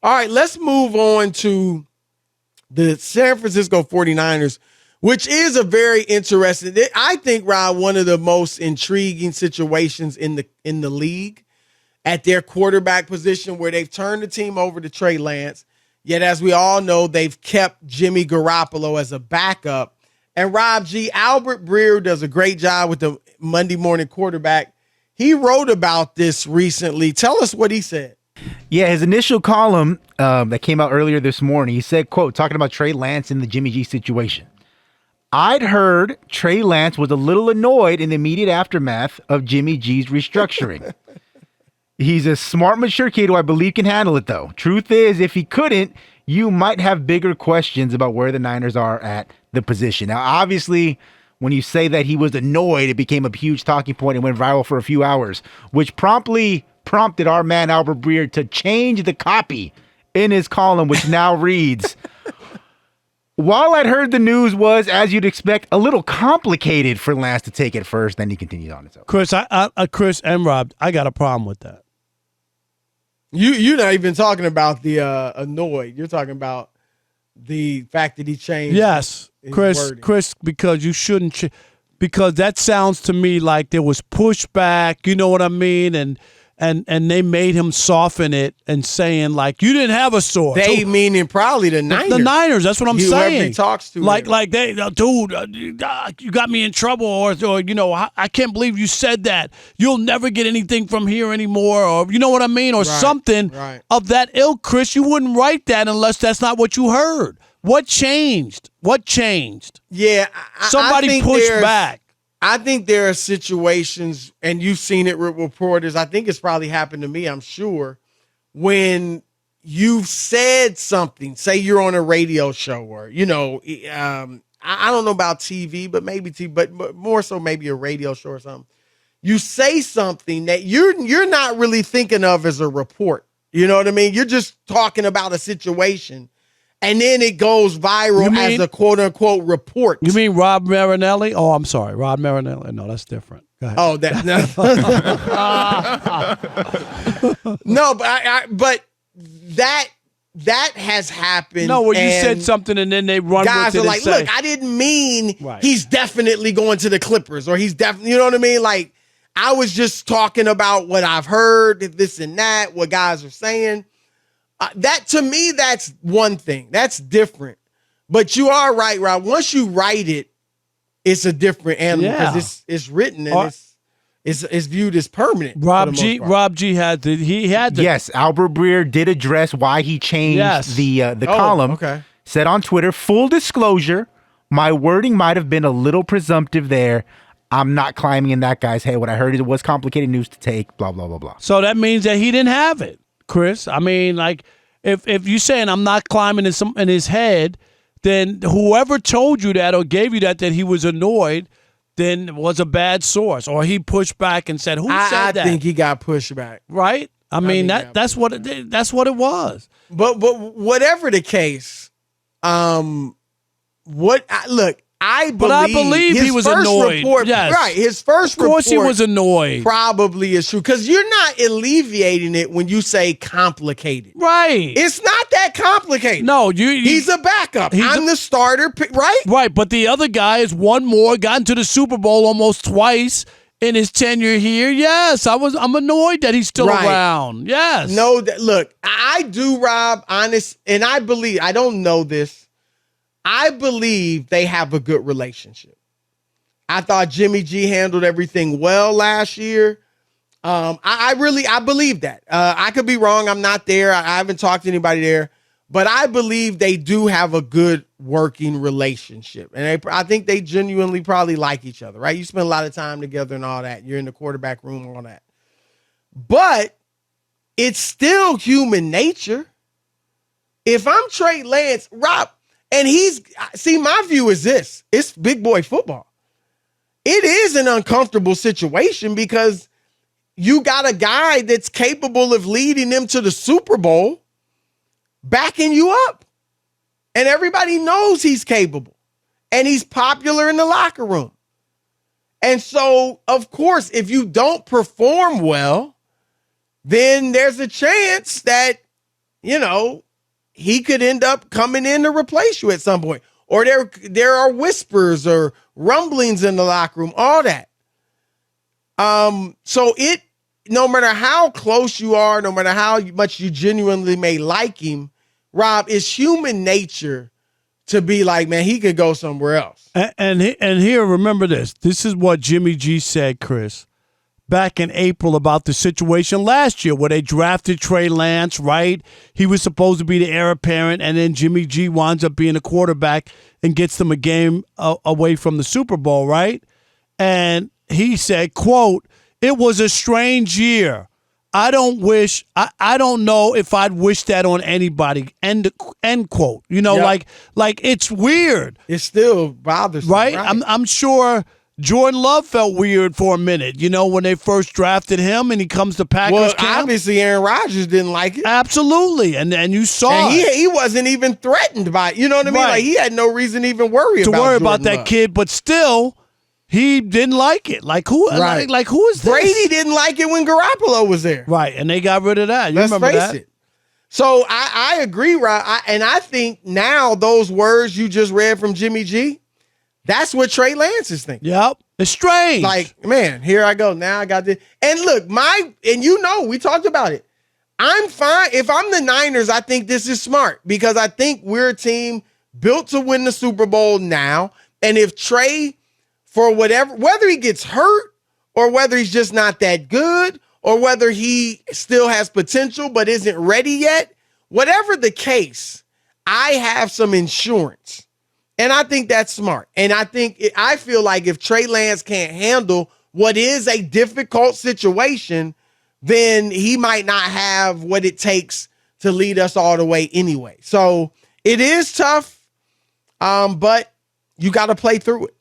All right, let's move on to the San Francisco 49ers, which is a very interesting, I think, Rob, one of the most intriguing situations in the league at their quarterback position, where they've turned the team over to Trey Lance. Yet, as we all know, they've kept Jimmy Garoppolo as a backup. And Rob G. Albert Breer does a great job with the Monday Morning Quarterback. He wrote about this recently. Tell us what he said. Yeah, his initial column that came out earlier this morning, he said, quote, talking about Trey Lance and the Jimmy G situation. I'd heard Trey Lance was a little annoyed in the immediate aftermath of Jimmy G's restructuring. He's a smart, mature kid who I believe can handle it, though. Truth is, if he couldn't, you might have bigger questions about where the Niners are at the position. Now, obviously, when you say that he was annoyed, it became a huge talking point and went viral for a few hours, which promptly prompted our man Albert Breer to change the copy in his column, which now reads, while I'd heard the news was, as you'd expect, a little complicated for Lance to take it first, then he continued on his own. Chris and Rob, I got a problem with that. You're not even talking about the annoyed. You're talking about the fact that he changed. Yes, Chris, because you shouldn't. Because that sounds to me like there was pushback. You know what I mean? And they made him soften it and saying like you didn't have a source. They meaning probably the Niners. The Niners. That's what I'm saying. He talks to like they, dude, you got me in trouble, or you know, I can't believe you said that. You'll never get anything from here anymore, or you know what I mean, or something of that ilk. Chris, you wouldn't write that unless that's not what you heard. What changed? Yeah, somebody pushed back. I think there are situations, and you've seen it with reporters, I think it's probably happened to me, I'm sure, when you've said something, say you're on a radio show or, you know, I don't know about TV, but maybe TV, but more so maybe a radio show or something. You say something that you're not really thinking of as a report. You know what I mean? You're just talking about a situation. And then it goes viral as a quote-unquote report. You mean Rob Marinelli? Oh, I'm sorry. Rob Marinelli. No, that's different. Go ahead. Oh, no, but that has happened. No, where you said something and then they run guys with it are like, look, I didn't mean he's definitely going to the Clippers or he's definitely, you know what I mean? Like, I was just talking about what I've heard, this and that, what guys are saying. That to me, that's one thing. That's different. But you are right, Rob. Once you write it, it's a different animal because it's written and it's viewed as permanent. Rob G had to. Yes, Albert Breer did address why he changed the column. Okay. Said on Twitter, full disclosure, my wording might have been a little presumptive there. I'm not climbing in that guy's head. What I heard it was complicated news to take. Blah blah blah blah. So that means that he didn't have it. Chris, I mean, like, if you're saying I'm not climbing in his head, then whoever told you that or gave you that he was annoyed, then was a bad source, or he pushed back and said, "Who said that?" I think he got pushed back. Right? I mean that's what it was. But whatever the case, I believe he was annoyed. Report, yes. Right. His first report. Of course he was annoyed. Probably is true. Because you're not alleviating it when you say complicated. Right. It's not that complicated. No, he's a backup. I'm the starter, right? Right. But the other guy is one more, gotten to the Super Bowl almost twice in his tenure here. Yes, I'm annoyed that he's still around. Yes. No, look, I do, Rob, honest, and I believe, I don't know this. I believe they have a good relationship. I thought Jimmy G handled everything well last year. I believe that. I could be wrong. I'm not there. I haven't talked to anybody there, but I believe they do have a good working relationship. And I think they genuinely probably like each other, right? You spend a lot of time together and all that. You're in the quarterback room and all that. But it's still human nature. If I'm Trey Lance, Rob, and my view is this, it's big boy football. It is an uncomfortable situation because you got a guy that's capable of leading them to the Super Bowl, backing you up. And everybody knows he's capable. And he's popular in the locker room. And so, of course, if you don't perform well, then there's a chance that he could end up coming in to replace you at some point. Or there are whispers or rumblings in the locker room, all that. So no matter how close you are, no matter how much you genuinely may like him, Rob, it's human nature to be like, man, he could go somewhere else. And here, remember this. This is what Jimmy G said, Chris, back in April about the situation last year where they drafted Trey Lance, right? He was supposed to be the heir apparent, and then Jimmy G winds up being a quarterback and gets them a game away from the Super Bowl, right? And he said, quote, "It was a strange year. I don't know if I'd wish that on anybody." End quote. Yep. like it's weird. It still bothers me, right? I'm sure Jordan Love felt weird for a minute, when they first drafted him and he comes to Packers camp. Obviously Aaron Rodgers didn't like it. Absolutely. And you saw it. He wasn't even threatened by it. You know what I mean? Right. Like he had no reason to even worry about that Love. Kid, but still he didn't like it. Like who? Right. Like who is this? Brady didn't like it when Garoppolo was there. Right, and they got rid of that. Let's remember face that? it. So I agree, Rob. And I think now those words you just read from Jimmy G, that's what Trey Lance is thinking. Yep, it's strange. Like, man, here I go. Now I got this. And look, we talked about it. I'm fine. If I'm the Niners, I think this is smart because I think we're a team built to win the Super Bowl now. And if Trey, for whether he gets hurt or whether he's just not that good or whether he still has potential but isn't ready yet, whatever the case, I have some insurance. And I think that's smart. And I feel like if Trey Lance can't handle what is a difficult situation, then he might not have what it takes to lead us all the way anyway. So it is tough, but you got to play through it.